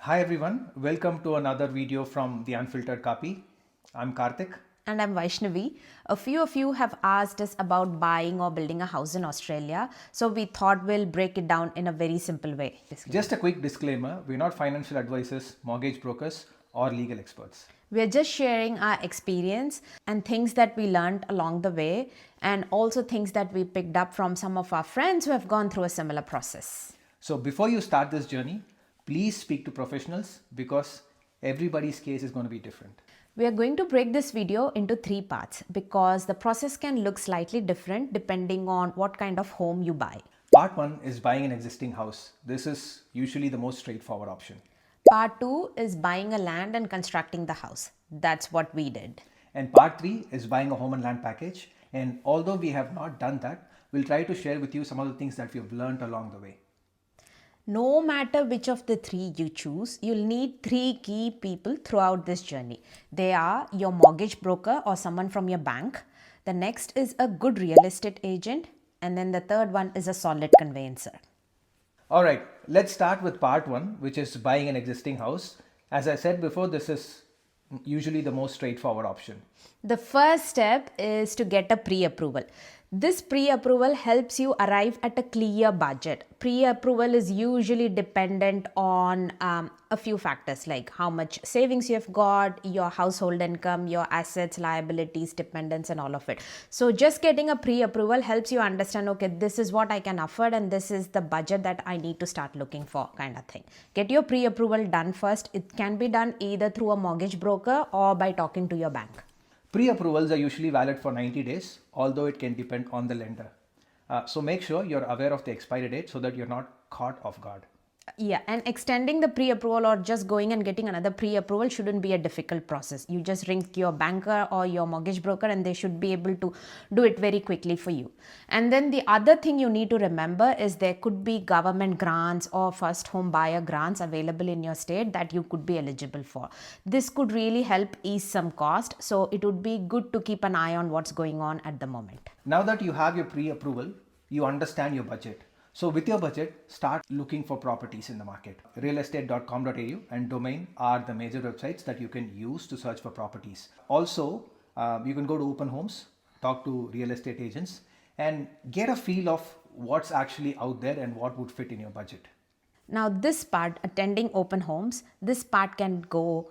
Hi everyone, welcome to another video from The Unfiltered Copy. I'm Karthik. And I'm Vaishnavi. A few of you have asked us about buying or building a house in Australia, so we thought we'll break it down in a very simple way. Just a quick disclaimer, we're not financial advisors, mortgage brokers, or legal experts. We're just sharing our experience and things that we learned along the way, and also things that we picked up from some of our friends who have gone through a similar process. So before you start this journey, please speak to professionals because everybody's case is going to be different. We are going to break this video into 3 parts because the process can look slightly different depending on what kind of home you buy. Part 1 is buying an existing house. This is usually the most straightforward option. Part 2 is buying a land and constructing the house. That's what we did. And part 3 is buying a home and land package. And although we have not done that, we'll try to share with you some of the things that we've learned along the way. No matter which of the 3 you choose, you'll need 3 key people throughout this journey. They are your mortgage broker or someone from your bank. The next is a good real estate agent. And then the third one is a solid conveyancer. All right, let's start with part 1, which is buying an existing house. As I said before, this is usually the most straightforward option. The first step is to get a pre-approval. This pre-approval helps you arrive at a clear budget. Pre-approval is usually dependent on a few factors like how much savings you have got, your household income, your assets, liabilities, dependents, and all of it. So just getting a pre-approval helps you understand, okay, this is what I can afford and this is the budget that I need to start looking for, kind of thing. Get your pre-approval done first. It can be done either through a mortgage broker or by talking to your bank. Pre-approvals are usually valid for 90 days, although it can depend on the lender. So make sure you're aware of the expiry date so that you're not caught off guard. Yeah, and extending the pre-approval or just going and getting another pre-approval shouldn't be a difficult process. You just ring your banker or your mortgage broker and they should be able to do it very quickly for you. And then the other thing you need to remember is there could be government grants or first home buyer grants available in your state that you could be eligible for. This could really help ease some cost, so it would be good to keep an eye on what's going on at the moment. Now that you have your pre-approval, you understand your budget. So with your budget, start looking for properties in the market. Realestate.com.au and Domain are the major websites that you can use to search for properties. Also, you can go to open homes, talk to real estate agents, and get a feel of what's actually out there and what would fit in your budget. Now this part, attending open homes, this part can go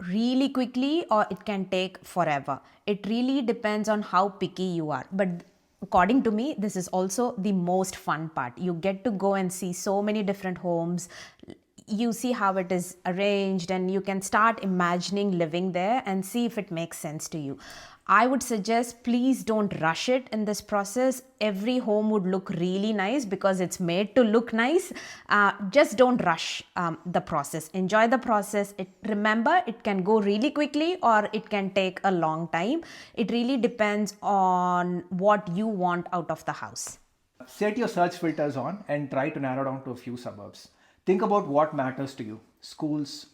really quickly or it can take forever. It really depends on how picky you are. But according to me, this is also the most fun part. You get to go and see so many different homes. You see how it is arranged and you can start imagining living there and see if it makes sense to you. I would suggest please don't rush it in this process. Every home would look really nice because it's made to look nice. Just don't rush the process. Enjoy the process. Remember, it can go really quickly or it can take a long time. It really depends on what you want out of the house. Set your search filters on and try to narrow down to a few suburbs. Think about what matters to you: schools,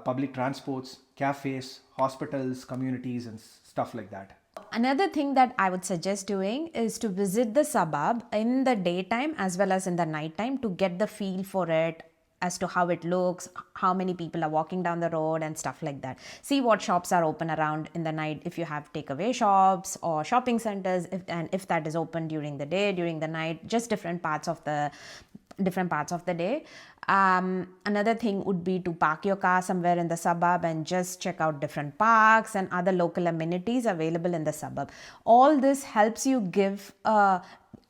public transports, cafes, hospitals, communities, and stuff like that. Another thing that I would suggest doing is to visit the suburb in the daytime as well as in the nighttime to get the feel for it, as to how it looks, how many people are walking down the road and stuff like that. See what shops are open around in the night, if you have takeaway shops or shopping centers, if that is open during the day, during the night, just different parts of the day. Another thing would be to park your car somewhere in the suburb and just check out different parks and other local amenities available in the suburb. All this helps you give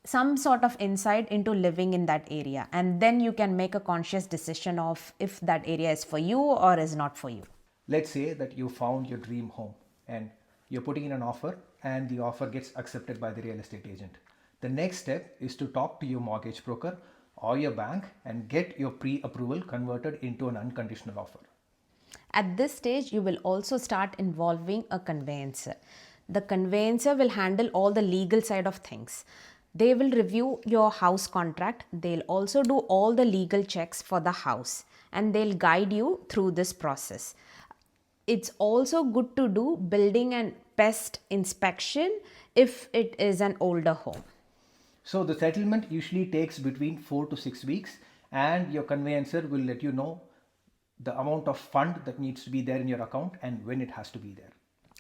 some sort of insight into living in that area, and then you can make a conscious decision of if that area is for you or is not for you. Let's say that you found your dream home and you're putting in an offer and the offer gets accepted by the real estate agent. The next step is to talk to your mortgage broker or your bank and get your pre-approval converted into an unconditional offer. At this stage, you will also start involving a conveyancer. The conveyancer will handle all the legal side of things. They will review your house contract. They'll also do all the legal checks for the house and they'll guide you through this process. It's also good to do building and pest inspection if it is an older home. So the settlement usually takes between 4 to 6 weeks and your conveyancer will let you know the amount of fund that needs to be there in your account and when it has to be there.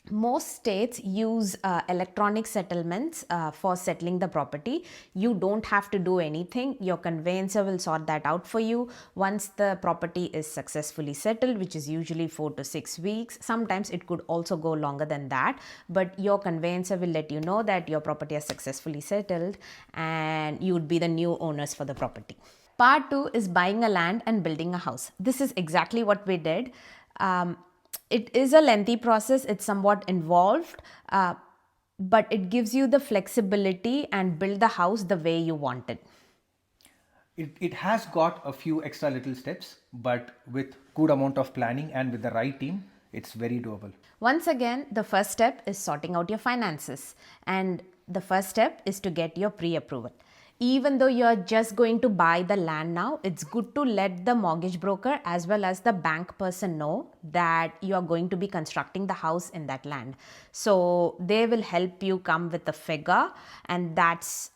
Most states use electronic settlements for settling the property. You don't have to do anything. Your conveyancer will sort that out for you. Once the property is successfully settled, which is usually 4 to 6 weeks, sometimes it could also go longer than that, but your conveyancer will let you know that your property is successfully settled and you would be the new owners for the property. Part 2 is buying a land and building a house. This is exactly what we did. It is a lengthy process, it's somewhat involved, but it gives you the flexibility and build the house the way you want it. It has got a few extra little steps, but with good amount of planning and with the right team, it's very doable. Once again, the first step is sorting out your finances, and the first step is to get your pre-approval. Even though you're just going to buy the land now, it's good to let the mortgage broker as well as the bank person know that you are going to be constructing the house in that land. So they will help you come with a figure, and that's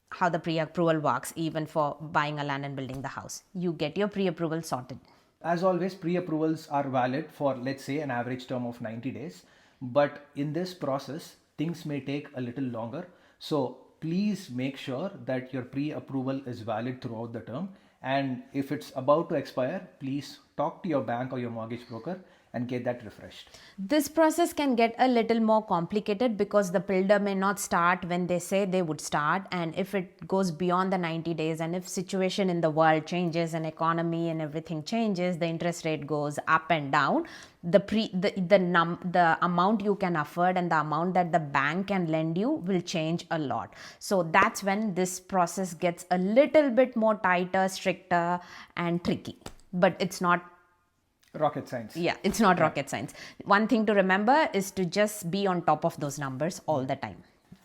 how the pre-approval works. Even for buying a land and building the house, you get your pre-approval sorted. As always, pre-approvals are valid for, let's say, an average term of 90 days. But in this process, things may take a little longer. So please make sure that your pre-approval is valid throughout the term. And if it's about to expire, please talk to your bank or your mortgage broker and get that refreshed. This process can get a little more complicated because the builder may not start when they say they would start, and if it goes beyond the 90 days and if situation in the world changes and economy and everything changes, the interest rate goes up and down, the amount you can afford and the amount that the bank can lend you will change a lot. So that's when this process gets a little bit more tighter, stricter and tricky, but it's not rocket science. Yeah, it's not rocket science. One thing to remember is to just be on top of those numbers all the time.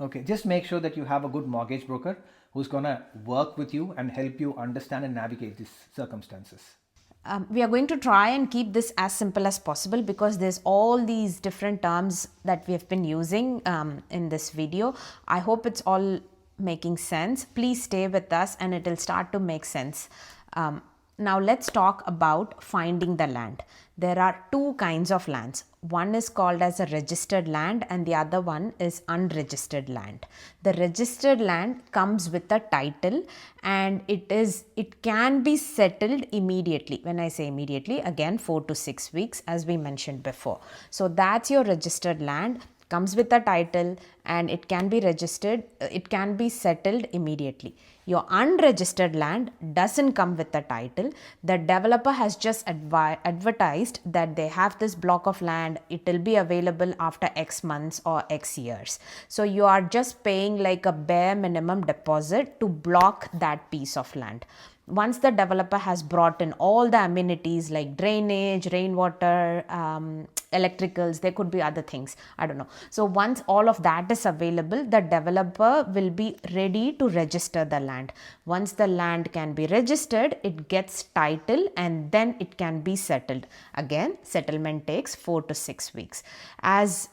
Okay, just make sure that you have a good mortgage broker who's gonna work with you and help you understand and navigate these circumstances. We are going to try and keep this as simple as possible because there's all these different terms that we have been using in this video. I hope it's all making sense. Please stay with us and it will start to make sense. Now let's talk about finding the land. There are two kinds of lands. One is called as a registered land and the other one is unregistered land. The registered land comes with a title and it can be settled immediately. When I say immediately, again 4 to 6 weeks as we mentioned before. So that's your registered land. Comes with a title and it can be registered, it can be settled immediately. Your unregistered land doesn't come with a title. The developer has just advertised that they have this block of land, it will be available after X months or X years. So you are just paying like a bare minimum deposit to block that piece of land. Once the developer has brought in all the amenities like drainage, rainwater, electricals, there could be other things, I don't know. So once all of that is available, the developer will be ready to register the land. Once the land can be registered, it gets title and then it can be settled. Again, settlement takes 4 to 6 weeks. As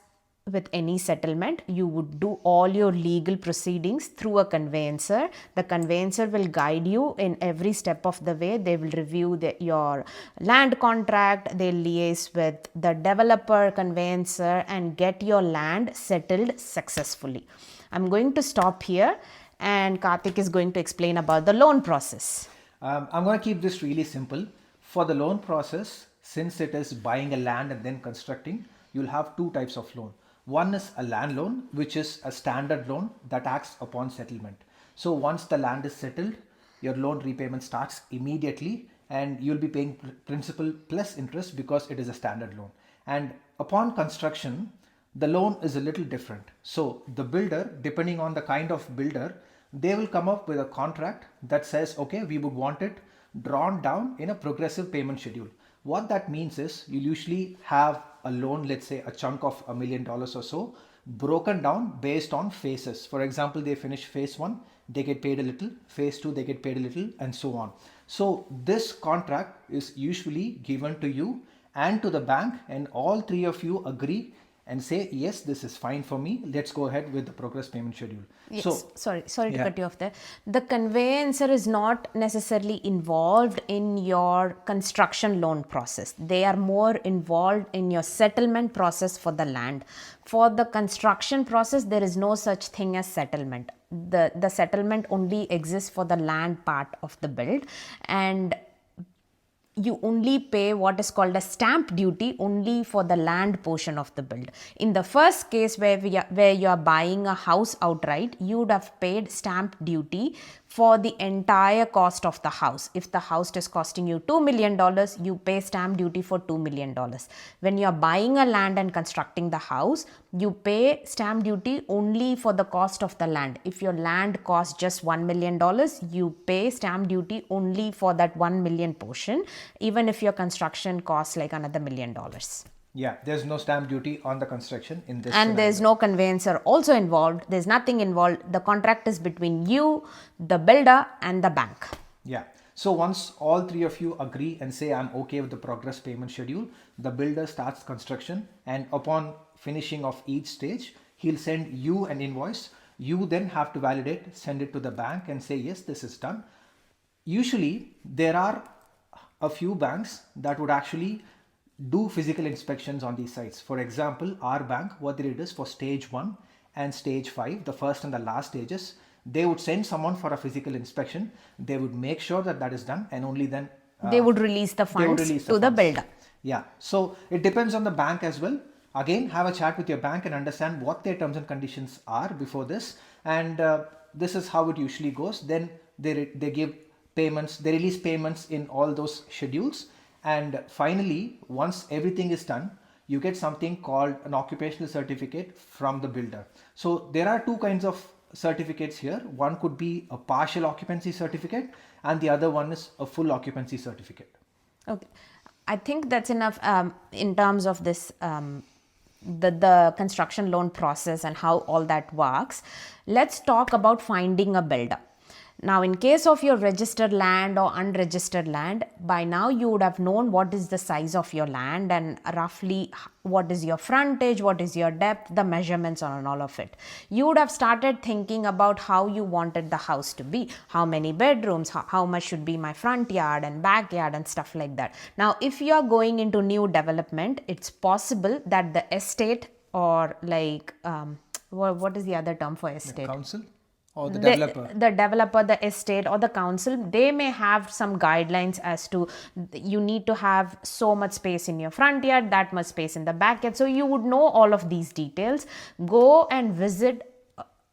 with any settlement, you would do all your legal proceedings through a conveyancer. The conveyancer will guide you in every step of the way. They will review your land contract, they'll liaise with the developer, conveyancer and get your land settled successfully. I'm going to stop here and Karthik is going to explain about the loan process. I'm going to keep this really simple. For the loan process, since it is buying a land and then constructing, you'll have two types of loan. One is a land loan, which is a standard loan that acts upon settlement. So once the land is settled, your loan repayment starts immediately and you'll be paying principal plus interest because it is a standard loan. And upon construction, the loan is a little different. So the builder, depending on the kind of builder, they will come up with a contract that says, okay, we would want it drawn down in a progressive payment schedule. What that means is you'll usually have a loan, let's say a chunk of $1 million or so, broken down based on phases. For example, they finish phase 1, they get paid a little, phase 2, they get paid a little, and so on. So this contract is usually given to you and to the bank, and all three of you agree and say, yes, this is fine for me. Let's go ahead with the progress payment schedule. Yes. So, sorry to yeah. cut you off there. The conveyancer is not necessarily involved in your construction loan process. They are more involved in your settlement process for the land. For the construction process, there is no such thing as settlement. The settlement only exists for the land part of the build, and you only pay what is called a stamp duty only for the land portion of the build. In the first case where you are buying a house outright, you would have paid stamp duty for the entire cost of the house. If the house is costing you $2 million, you pay stamp duty for $2 million. When you are buying a land and constructing the house, you pay stamp duty only for the cost of the land. If your land costs just $1 million, you pay stamp duty only for that 1 million portion, even if your construction costs like another $1 million. Yeah, there's no stamp duty on the construction in this. And there's no conveyancer also involved. There's nothing involved. The contract is between you, the builder, and the bank. Yeah. So once all three of you agree and say, I'm okay with the progress payment schedule, the builder starts construction, and upon finishing of each stage, he'll send you an invoice. You then have to validate, send it to the bank and say, yes, this is done. Usually there are a few banks that would actually do physical inspections on these sites. For example, our bank, what they did is for stage 1 and stage 5, the first and the last stages, they would send someone for a physical inspection. They would make sure that that is done, and only then they would release the funds to the builder. Yeah. So it depends on the bank as well. Again, have a chat with your bank and understand what their terms and conditions are before this. And this is how it usually goes. Then they give payments, they release payments in all those schedules. And finally, once everything is done, you get something called an occupational certificate from the builder. So there are two kinds of certificates here. One could be a partial occupancy certificate, and the other one is a full occupancy certificate. Okay. I think that's enough in terms of this the construction loan process and how all that works. Let's talk about finding a builder. Now, in case of your registered land or unregistered land, by now you would have known what is the size of your land and roughly what is your frontage, what is your depth, the measurements on all of it. You would have started thinking about how you wanted the house to be, how many bedrooms, how much should be my front yard and backyard and stuff like that. Now, if you are going into new development, it's possible that the estate or like, what is the other term for estate? Council? Or the developer? The developer, the estate or the council, they may have some guidelines as to you need to have so much space in your front yard, that much space in the backyard. So you would know all of these details. Go and visit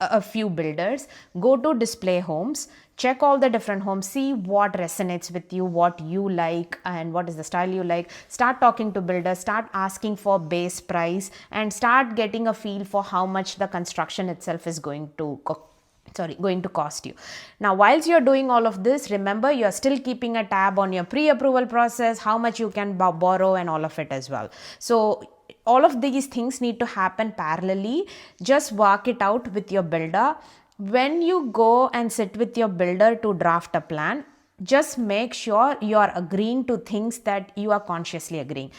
a few builders, go to display homes, check all the different homes, see what resonates with you, what you like and what is the style you like. Start talking to builders, start asking for base price and start getting a feel for how much the construction itself is going to cost you. Now, whilst you're doing all of this, remember you're still keeping a tab on your pre-approval process, how much you can borrow and all of it as well. So all of these things need to happen parallelly. Just work it out with your builder. When you go and sit with your builder to draft a plan, just make sure you are agreeing to things that you are consciously agreeing.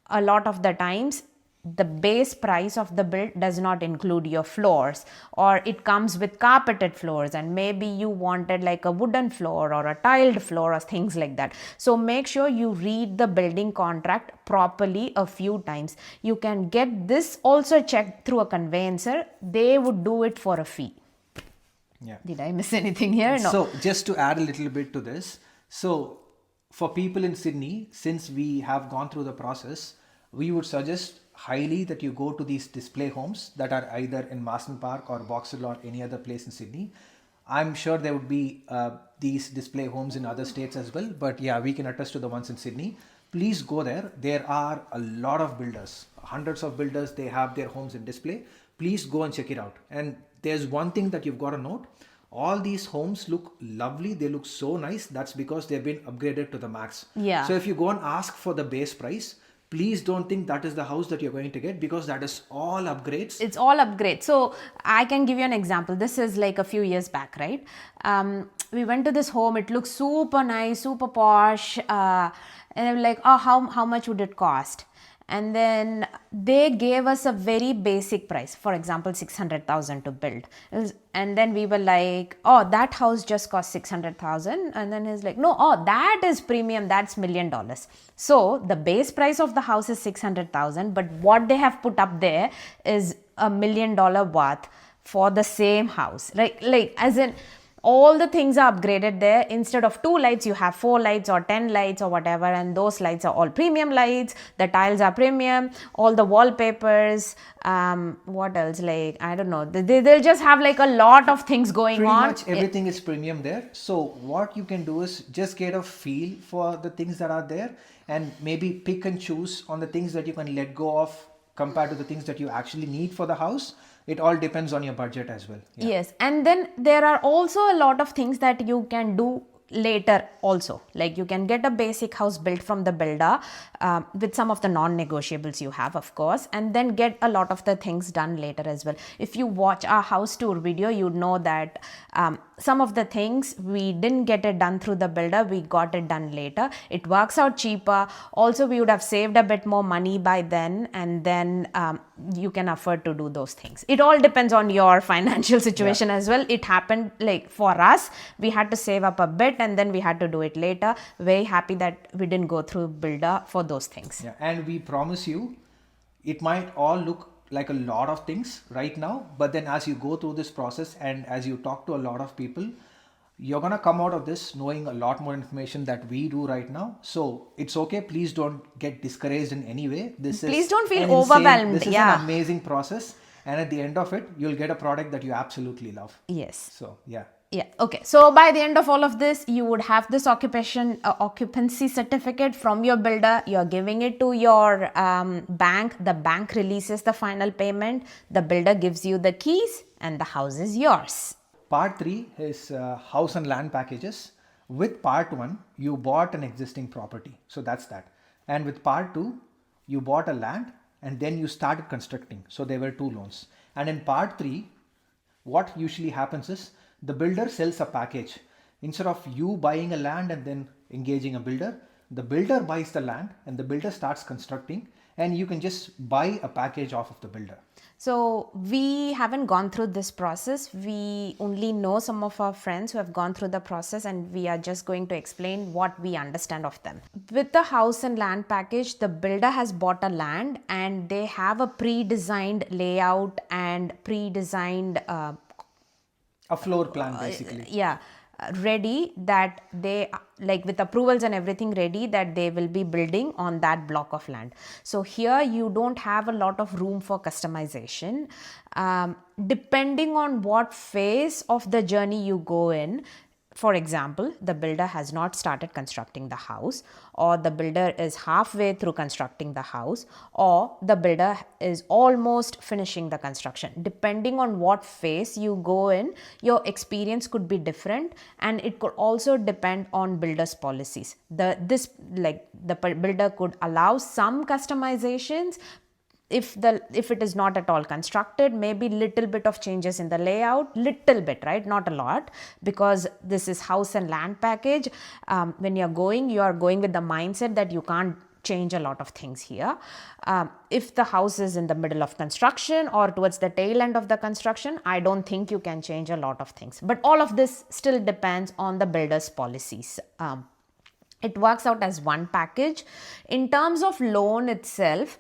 A lot of the times, the base price of the build does not include your floors, or it comes with carpeted floors and maybe you wanted like a wooden floor or a tiled floor or things like that. So make sure you read the building contract properly a few times. You can get this also checked through a conveyancer. They would do it for a fee. Yeah. Did I miss anything here? No. So just to add a little bit to this. So for people in Sydney, since we have gone through the process, we would suggest highly that you go to these display homes that are either in Marsden Park or Boxhill or any other place in Sydney. I'm sure there would be these display homes in other states as well, but yeah, we can attest to the ones in Sydney. Please go there. There are a lot of builders, hundreds of builders, they have their homes in display. Please go and check it out. And there's one thing that you've got to note. All these homes look lovely. They look so nice. That's because they've been upgraded to the max. Yeah. So if you go and ask for the base price, please don't think that is the house that you're going to get, because that is all upgrades. It's all upgrades. So I can give you an example. This is like a few years back, right? We went to this home. It looks super nice, super posh. And I'm like, oh, how much would it cost? and then they gave us a very basic price, for example 600,000 to build. And then we were like, oh, that house just cost 600,000. And then he's like, no, oh, that is premium, that's $1 million. So the base price of the house is 600,000, but what they have put up there is $1 million worth for the same house, right? Like, as in, all the things are upgraded there. Instead of 2 lights, you have 4 lights or 10 lights or whatever, and those lights are all premium lights. The tiles are premium, all the wallpapers, what else, like, I don't know, they'll just have like a lot of things going Pretty on. much everything is premium there. So what you can do is just get a feel for the things that are there and maybe pick and choose on the things that you can let go of compared to the things that you actually need for the house. It all depends on your budget as well. Yeah. Yes, and then there are also a lot of things that you can do later also. Like, you can get a basic house built from the builder with some of the non-negotiables you have, of course, and then get a lot of the things done later as well. If you watch our house tour video, you know that some of the things we didn't get it done through the builder, we got it done later. It works out cheaper. Also, we would have saved a bit more money by then, and then you can afford to do those things. It all depends on your financial situation as well. It happened, like, for us, we had to save up a bit and then we had to do it later. Very happy that we didn't go through builder for those things. Yeah, and we promise you, it might all look like a lot of things right now, but then as you go through this process and as you talk to a lot of people, you're gonna come out of this knowing a lot more information that we do right now. So it's okay. Please don't get discouraged in any way. Please don't feel an overwhelmed. This is an amazing process, and at the end of it, you'll get a product that you absolutely love. Yes. So yeah. Yeah. Okay. So by the end of all of this, you would have this occupancy certificate from your builder. You're giving it to your bank. The bank releases the final payment. The builder gives you the keys, and the house is yours. Part 3 is house and land packages. With part 1, you bought an existing property. So that's that. And with part 2, you bought a land and then you started constructing. So there were 2 loans. And in part 3, what usually happens is the builder sells a package. Instead of you buying a land and then engaging a builder, the builder buys the land and the builder starts constructing, and you can just buy a package off of the builder. So we haven't gone through this process. We only know some of our friends who have gone through the process, and we are just going to explain what we understand of them. With the house and land package, the builder has bought a land and they have a pre-designed layout and pre-designed A floor plan basically. ready, that they, like, with approvals and everything ready, that they will be building on that block of land. So here you don't have a lot of room for customization. Depending on what phase of the journey you go in, for example, the builder has not started constructing the house, or the builder is halfway through constructing the house, or the builder is almost finishing the construction. Depending on what phase you go in, your experience could be different, and it could also depend on builder's policies. The builder could allow some customizations. If it is not at all constructed, maybe little bit of changes in the layout, little bit, right? Not a lot, because this is house and land package. When you are going with the mindset that you can't change a lot of things here. If the house is in the middle of construction or towards the tail end of the construction, I don't think you can change a lot of things. But all of this still depends on the builder's policies. It works out as one package. In terms of loan itself,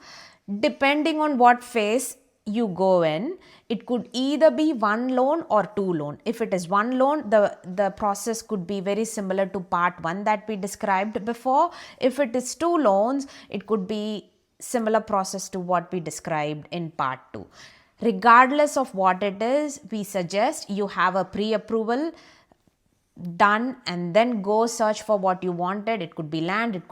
depending on what phase you go in, it could either be one loan or 2 loan. If it is one loan, the process could be very similar to part 1 that we described before. If it is 2 loans, it could be similar process to what we described in part 2. Regardless of what it is, we suggest you have a pre-approval done and then go search for what you wanted. It could be land, it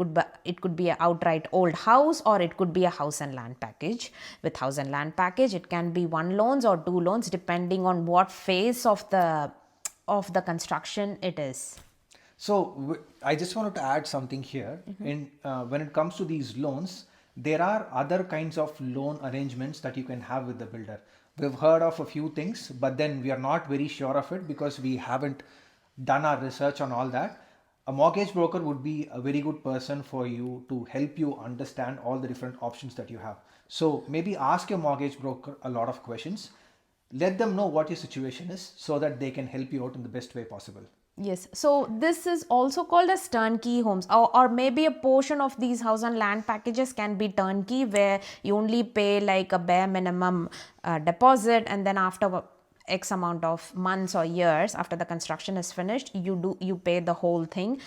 could be an outright old house, or it could be a house and land package. With house and land package, it can be 1 loans or 2 loans, depending on what phase of the construction it is. So I just wanted to add something here. In when it comes to these loans, there are other kinds of loan arrangements that you can have with the builder. We've heard of a few things, but then we are not very sure of it because we haven't done our research on all that. a mortgage broker would be a very good person for you to help you understand all the different options that you have. So maybe ask your mortgage broker a lot of questions. Let them know what your situation is so that they can help you out in the best way possible. Yes, so this is also called as turnkey homes, or maybe a portion of these house and land packages can be turnkey, where you only pay like a bare minimum deposit, and then after X amount of months or years after the construction is finished, you pay the whole thing,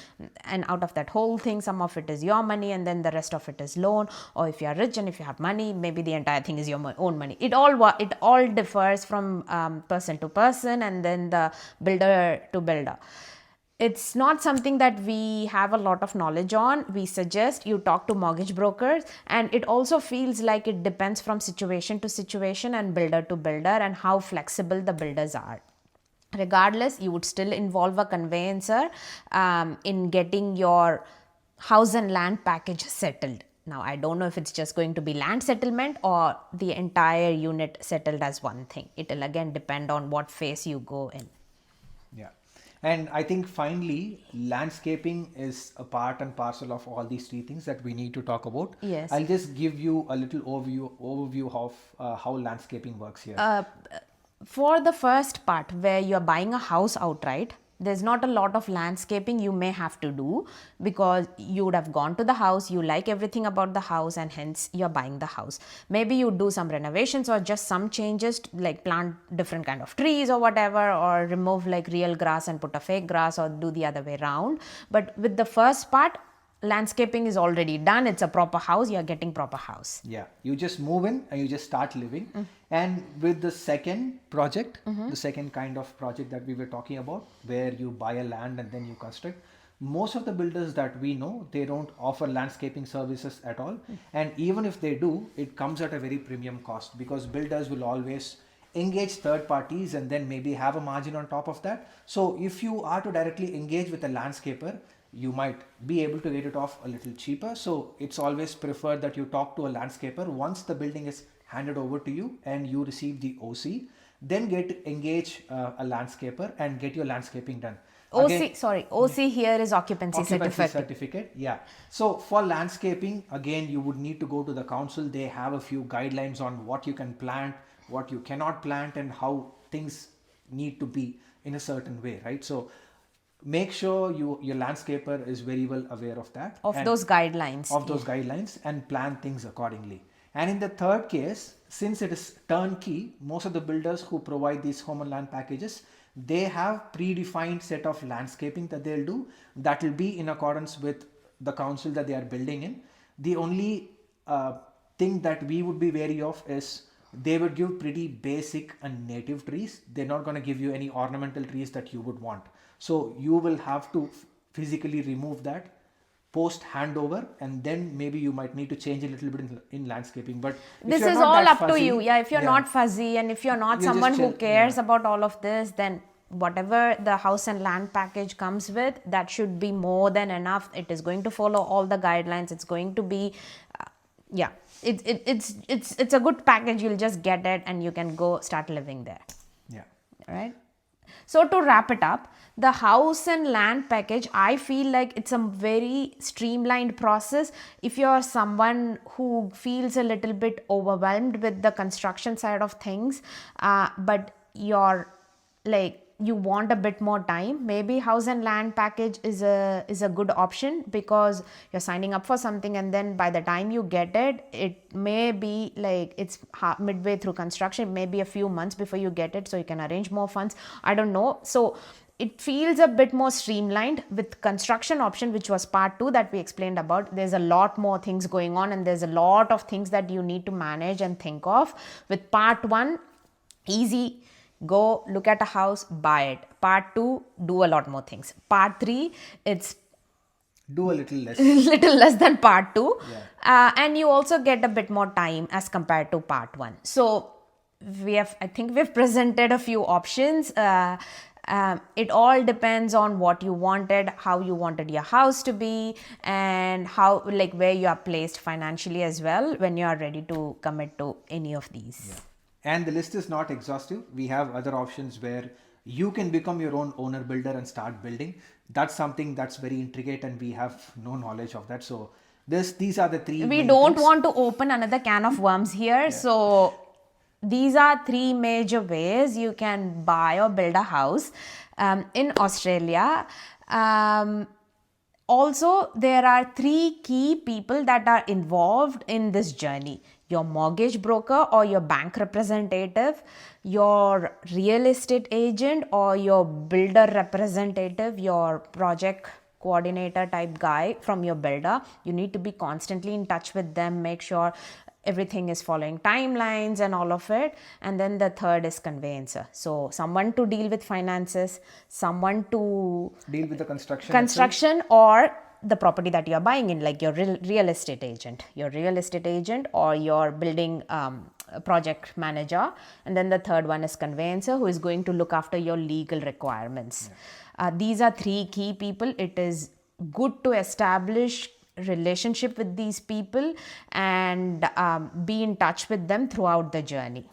and out of that whole thing, some of it is your money, and then the rest of it is loan. Or if you are rich and if you have money, maybe the entire thing is your own money. It all differs from person to person, and then the builder to builder. It's not something that we have a lot of knowledge on. We suggest you talk to mortgage brokers, and it also feels like it depends from situation to situation and builder to builder and how flexible the builders are. Regardless, you would still involve a conveyancer in getting your house and land package settled. Now, I don't know if it's just going to be land settlement or the entire unit settled as one thing. It will again depend on what phase you go in. Yeah. And I think finally, landscaping is a part and parcel of all these three things that we need to talk about. Yes. I'll just give you a little overview of how landscaping works here. For the first part, where you're buying a house outright, there's not a lot of landscaping you may have to do, because you would have gone to the house, you like everything about the house, and hence you're buying the house. Maybe you do some renovations or just some changes, like plant different kind of trees or whatever, or remove like real grass and put a fake grass, or do the other way around. But with the first part, landscaping is already done. It's a proper house. You're getting proper house. Yeah, you just move in and you just start living. And with the second project, the second kind of project that we were talking about, where you buy a land and then you construct, most of the builders that we know, they don't offer landscaping services at all. And even if they do, it comes at a very premium cost, because builders will always engage third parties and then maybe have a margin on top of that. So if you are to directly engage with a landscaper, you might be able to get it off a little cheaper. So it's always preferred that you talk to a landscaper once the building is handed over to you and you receive the OC. Then engage a landscaper and get your landscaping done. OC here is occupancy certificate. Yeah. So for landscaping, again, you would need to go to the council. They have a few guidelines on what you can plant, what you cannot plant, and how things need to be in a certain way, right? So make sure your landscaper is very well aware of that, those guidelines, and plan things accordingly. And in the third case, since it is turnkey, most of the builders who provide these home and land packages, they have predefined set of landscaping that they'll do that will be in accordance with the council that they are building in. The only thing that we would be wary of is they would give pretty basic and native trees. They're not going to give you any ornamental trees that you would want. So you will have to physically remove that post handover, and then maybe you might need to change a little bit in landscaping. But this is all up to you. Yeah, if you're not fuzzy and if you're not someone who cares about all of this, then whatever the house and land package comes with, that should be more than enough. It is going to follow all the guidelines. It's going to be it's a good package. You'll just get it and you can go start living there. Yeah. Right. So to wrap it up, the house and land package, I feel like it's a very streamlined process. If you're someone who feels a little bit overwhelmed with the construction side of things, but you're like, you want a bit more time, maybe house and land package is a good option, because you're signing up for something and then by the time you get it, it may be like it's midway through construction, maybe a few months before you get it, so you can arrange more funds. I don't know. So it feels a bit more streamlined. With construction option, which was part 2 that we explained about, there's a lot more things going on and there's a lot of things that you need to manage and think of. With part 1, easy. Go look at a house, buy it. Part 2, do a lot more things. Part 3, it's do a little less. little less than part 2. Yeah. And you also get a bit more time as compared to part 1. So I think we've presented a few options. It all depends on what you wanted, how you wanted your house to be, and how, like, where you are placed financially as well when you are ready to commit to any of these. Yeah. And the list is not exhaustive. We have other options where you can become your own owner builder and start building. That's something that's very intricate and we have no knowledge of that. So these are the three We main don't things. want to open another can of worms here. So these are three major ways you can buy or build a house in Australia. Also, there are three key people that are involved in this journey: your mortgage broker or your bank representative, your real estate agent or your builder representative, your project coordinator type guy from your builder. You need to be constantly in touch with them, make sure everything is following timelines and all of it. And then the third is conveyancer. So someone to deal with finances, someone to Deal with the construction. construction or the property that you're buying in, like your real estate agent, or your building project manager. And then the third one is conveyancer, who is going to look after your legal requirements. These are three key people. It is good to establish relationship with these people and be in touch with them throughout the journey.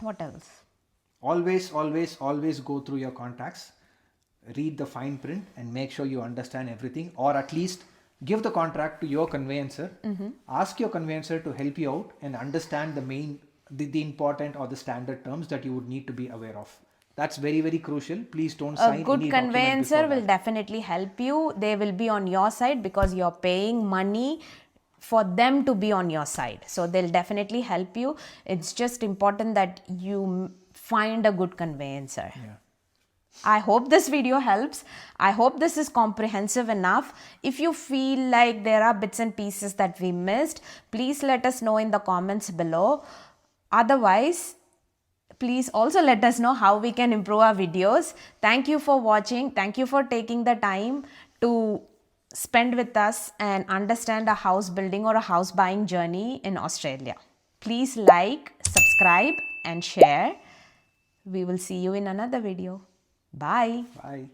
What else? Always go through your contacts, read the fine print and make sure you understand everything, or at least give the contract to your conveyancer. Ask your conveyancer to help you out and understand the important or the standard terms that you would need to be aware of. That's very, very crucial. Please don't sign A good any document conveyancer before will that. definitely help you. They will be on your side because you're paying money for them to be on your side. So they'll definitely help you. It's just important that you find a good conveyancer. Yeah. I hope this video helps. I hope this is comprehensive enough. If you feel like there are bits and pieces that we missed, please let us know in the comments below. Otherwise, please also let us know how we can improve our videos. Thank you for watching. Thank you for taking the time to spend with us and understand a house building or a house buying journey in Australia. Please like, subscribe and share. We will see you in another video. Bye. Bye.